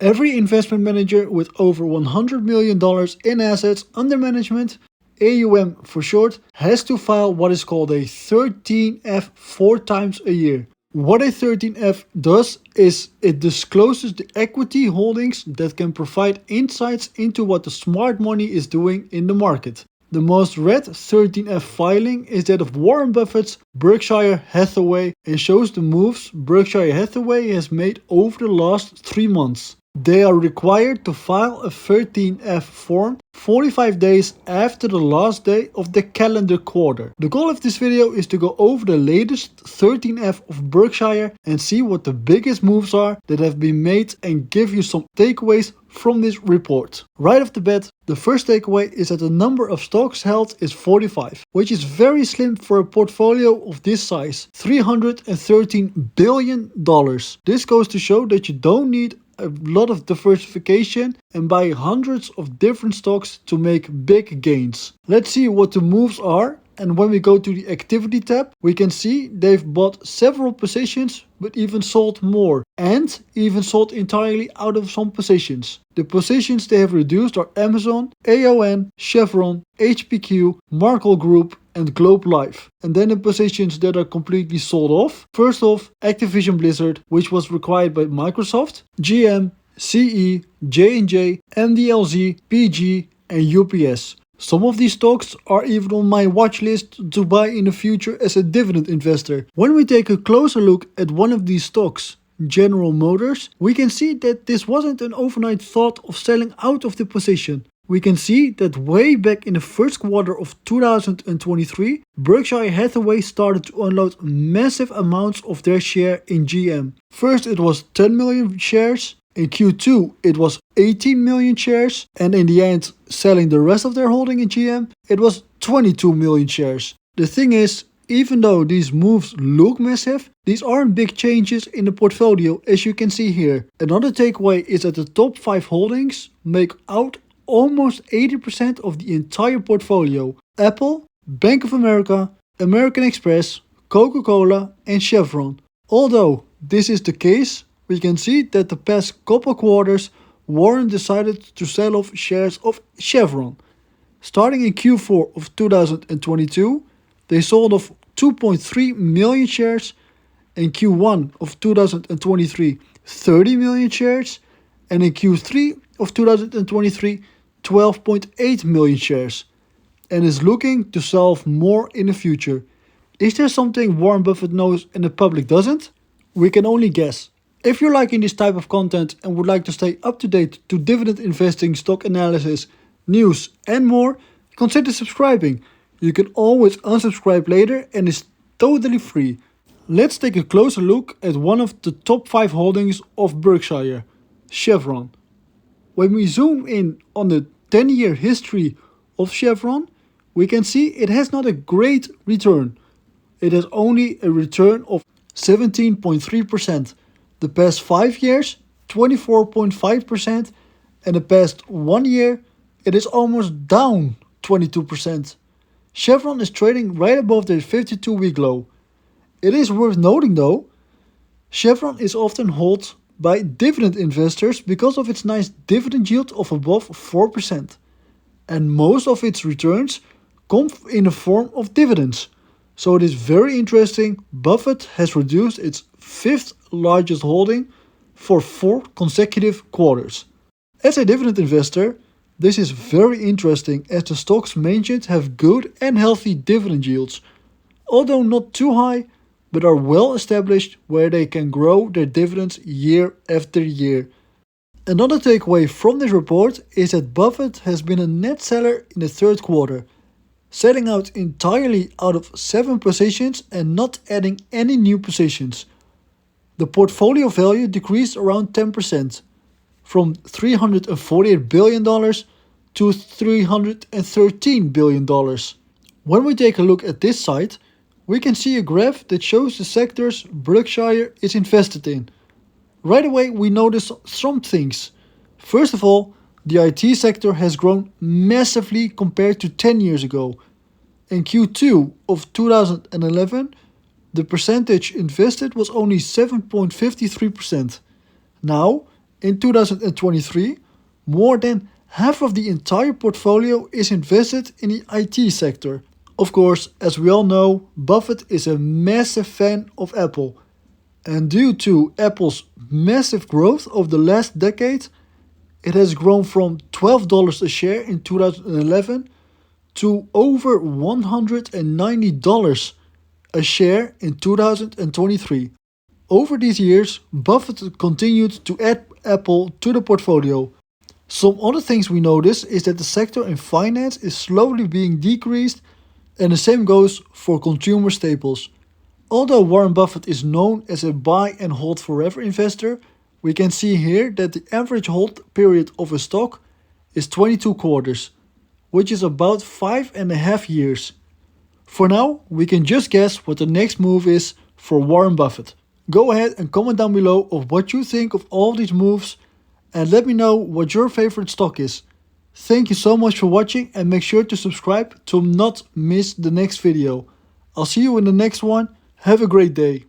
Every investment manager with over $100 million in assets under management, AUM for short, has to file what is called a 13F 4 times a year. What a 13F does is it discloses the equity holdings that can provide insights into what the smart money is doing in the market. The most read 13F filing is that of Warren Buffett's Berkshire Hathaway and shows the moves Berkshire Hathaway has made over the last 3 months. They are required to file a 13F form 45 days after the last day of the calendar quarter. The goal of this video is to go over the latest 13F of Berkshire and see what the biggest moves are that have been made and give you some takeaways from this report. Right off the bat, the first takeaway is that the number of stocks held is 45, which is very slim for a portfolio of this size, $313 billion. This goes to show that you don't need a lot of diversification and buy hundreds of different stocks to make big gains. Let's see what the moves are, and when we go to the activity tab, we can see they've bought several positions but even sold more and even sold entirely out of some positions. The positions they have reduced are Amazon, AON, Chevron, HPQ, Markel Group and Globe Life. And then the positions that are completely sold off. First off, Activision Blizzard, which was required by Microsoft, GM, CE, J&J, MDLZ, PG and UPS. Some of these stocks are even on my watch list to buy in the future as a dividend investor. When we take a closer look at one of these stocks, General Motors, we can see that this wasn't an overnight thought of selling out of the position. We can see that way back in the first quarter of 2023, Berkshire Hathaway started to unload massive amounts of their share in GM. First it was 10 million shares. In Q2 it was 18 million shares, and in the end, selling the rest of their holding in GM, it was 22 million shares. The thing is, even though these moves look massive, these aren't big changes in the portfolio as you can see here. Another takeaway is that the top 5 holdings make out almost 80% of the entire portfolio. Apple, Bank of America, American Express, Coca-Cola and Chevron. Although this is the case, we can see that the past couple quarters Warren decided to sell off shares of Chevron. Starting in Q4 of 2022, they sold off 2.3 million shares. In Q1 of 2023, 30 million shares. And in Q3 of 2023, 12.8 million shares. And is looking to sell off more in the future. Is there something Warren Buffett knows and the public doesn't? We can only guess. If you're liking this type of content and would like to stay up to date to dividend investing, stock analysis, news and more, consider subscribing. You can always unsubscribe later and it's totally free. Let's take a closer look at one of the top 5 holdings of Berkshire, Chevron. When we zoom in on the 10-year history of Chevron, we can see it has not a great return. It has only a return of 17.3%. The past 5 years, 24.5%, and the past 1 year, it is almost down 22%. Chevron is trading right above their 52-week low. It is worth noting though, Chevron is often held by dividend investors because of its nice dividend yield of above 4%. And most of its returns come in the form of dividends. So it is very interesting, Buffett has reduced its 5th largest holding for 4 consecutive quarters. As a dividend investor, this is very interesting as the stocks mentioned have good and healthy dividend yields, although not too high, but are well established where they can grow their dividends year after year. Another takeaway from this report is that Buffett has been a net seller in the third quarter, selling out entirely out of 7 positions and not adding any new positions. The portfolio value decreased around 10%, from $348 billion to $313 billion. When we take a look at this site, we can see a graph that shows the sectors Berkshire is invested in. Right away we notice some things. First of all, the IT sector has grown massively compared to 10 years ago. In Q2 of 2011, the percentage invested was only 7.53%. Now, In 2023, more than half of the entire portfolio is invested in the IT sector. Of course, as we all know, Buffett is a massive fan of Apple. And due to Apple's massive growth over the last decade, it has grown from $12 a share in 2011 to over $190 a share in 2023. Over these years, Buffett continued to add Apple to the portfolio. Some other things we notice is that the sector in finance is slowly being decreased, and the same goes for consumer staples. Although Warren Buffett is known as a buy and hold forever investor, we can see here that the average hold period of a stock is 22 quarters, which is about 5.5 years. For now, we can just guess what the next move is for Warren Buffett. Go ahead and comment down below of what you think of all these moves and let me know what your favorite stock is. Thank you so much for watching and make sure to subscribe to not miss the next video. I'll see you in the next one. Have a great day.